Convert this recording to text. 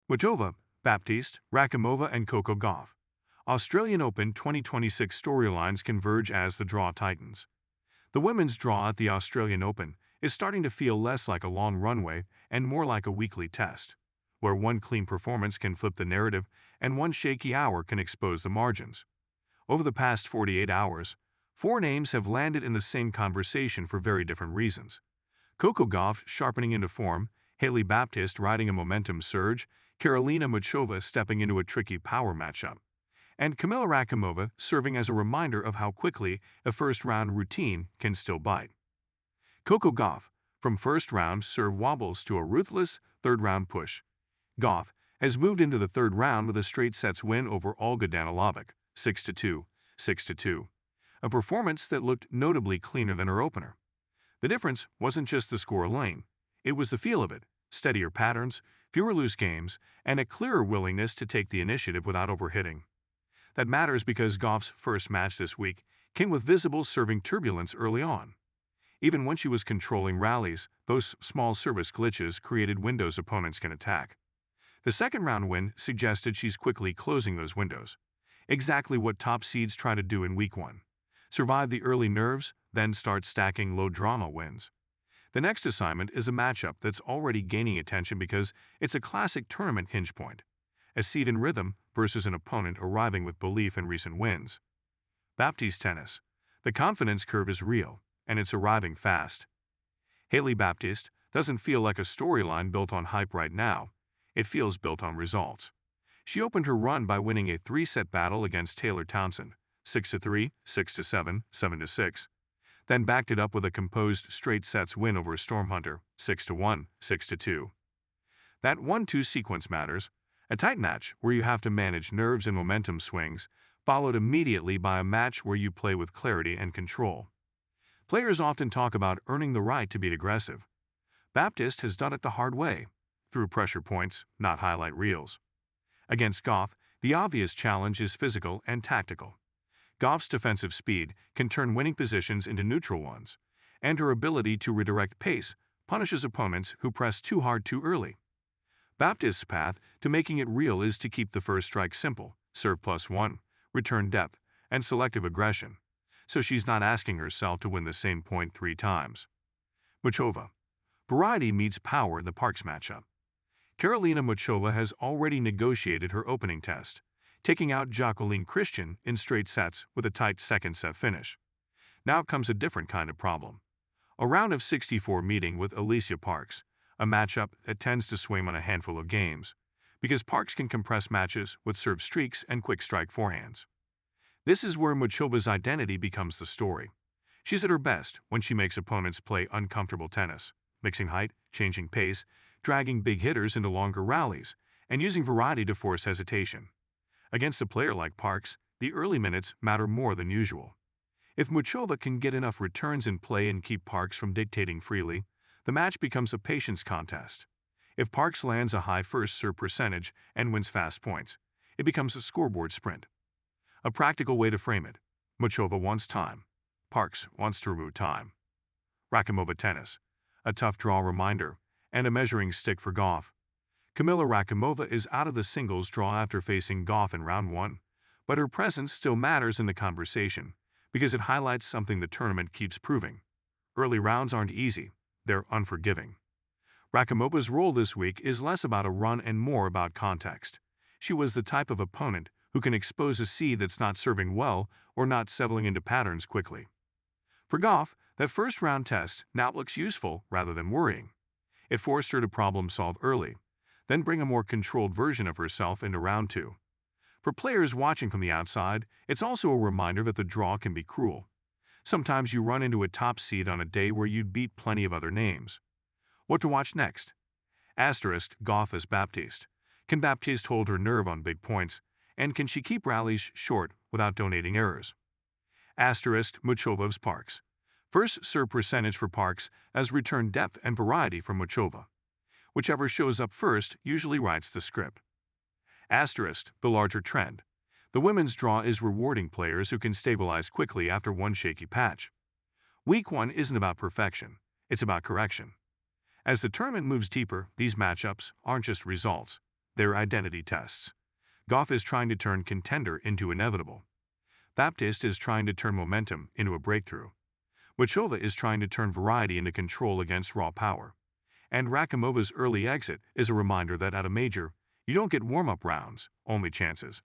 Muchova, Baptiste, Rakhimova and Coco Gauff. Australian Open 2026 storylines converge as the draw tightens. The women's draw at the Australian Open is starting to feel less like a long runway and more like a weekly test, where one clean performance can flip the narrative and one shaky hour can expose the margins. Over the past 48 hours, four names have landed in the same conversation for very different reasons. Coco Gauff sharpening into form, Hailey Baptiste riding a momentum surge, Karolina Muchova stepping into a tricky power matchup, and Kamila Rakhimova serving as a reminder of how quickly a first-round routine can still bite. Coco Gauff, from first-round serve wobbles to a ruthless third-round push. Gauff has moved into the third round with a straight sets win over Olga Danilovic, 6-2, 6-2, a performance that looked notably cleaner than her opener. The difference wasn't just the score lane, it was the feel of it, steadier patterns, fewer loose games, and a clearer willingness to take the initiative without overhitting. That matters because Gauff's first match this week came with visible serving turbulence early on. Even when she was controlling rallies, those small service glitches created windows opponents can attack. The second round win suggested she's quickly closing those windows. Exactly what top seeds try to do in week one. Survive the early nerves, then start stacking low-drama wins. The next assignment is a matchup that's already gaining attention because it's a classic tournament hinge point. A seed in rhythm versus an opponent arriving with belief in recent wins. Baptiste tennis. The confidence curve is real, and it's arriving fast. Hailey Baptiste doesn't feel like a storyline built on hype right now. It feels built on results. She opened her run by winning a three-set battle against Taylor Townsend, 6-3, 6-7, 7-6. Then backed it up with a composed straight sets win over Storm Hunter, 6-1, 6-2. That 1-2 sequence matters. A tight match where you have to manage nerves and momentum swings, followed immediately by a match where you play with clarity and control. Players often talk about earning the right to be aggressive. Baptiste has done it the hard way, through pressure points, not highlight reels. Against Gauff, the obvious challenge is physical and tactical. Gauff's defensive speed can turn winning positions into neutral ones, and her ability to redirect pace punishes opponents who press too hard too early. Baptiste's path to making it real is to keep the first strike simple, serve +1, return depth, and selective aggression, so she's not asking herself to win the same point 3 times. Muchova. Variety meets power in the Parks matchup. Karolina Muchova has already negotiated her opening test, taking out Jacqueline Christian in straight sets with a tight second-set finish. Now comes a different kind of problem. A round of 64 meeting with Alicia Parks, a matchup that tends to swing on a handful of games, because Parks can compress matches with serve streaks and quick strike forehands. This is where Muchova's identity becomes the story. She's at her best when she makes opponents play uncomfortable tennis, mixing height, changing pace, dragging big hitters into longer rallies, and using variety to force hesitation. Against a player like Parks, the early minutes matter more than usual. If Muchova can get enough returns in play and keep Parks from dictating freely, the match becomes a patience contest. If Parks lands a high first serve percentage and wins fast points, it becomes a scoreboard sprint. A practical way to frame it: Muchova wants time. Parks wants to remove time. Rakhimova tennis. A tough draw reminder, and a measuring stick for Gauff. Kamila Rakhimova is out of the singles draw after facing Gauff in round 1, but her presence still matters in the conversation because it highlights something the tournament keeps proving. Early rounds aren't easy, they're unforgiving. Rakhimova's role this week is less about a run and more about context. She was the type of opponent who can expose a seed that's not serving well or not settling into patterns quickly. For Gauff, that first round test now looks useful rather than worrying. It forced her to problem solve early, then bring a more controlled version of herself into round 2. For players watching from the outside, it's also a reminder that the draw can be cruel. Sometimes you run into a top seed on a day where you'd beat plenty of other names. What to watch next? Asterisk Gauff as Baptiste. Can Baptiste hold her nerve on big points, and can she keep rallies short without donating errors? Asterisk Muchova's Parks. First serve percentage for Parks as return depth and variety from Muchova. Whichever shows up first usually writes the script. Asterisk the larger trend. The women's draw is rewarding players who can stabilize quickly after one shaky patch. Week 1 isn't about perfection, it's about correction. As the tournament moves deeper, these matchups aren't just results, Their identity tests. Gauff is trying to turn contender into inevitable. Baptiste is trying to turn momentum into a breakthrough. Muchova is trying to turn variety into control against raw power. And Rakhimova's early exit is a reminder that at a major, you don't get warm-up rounds, only chances.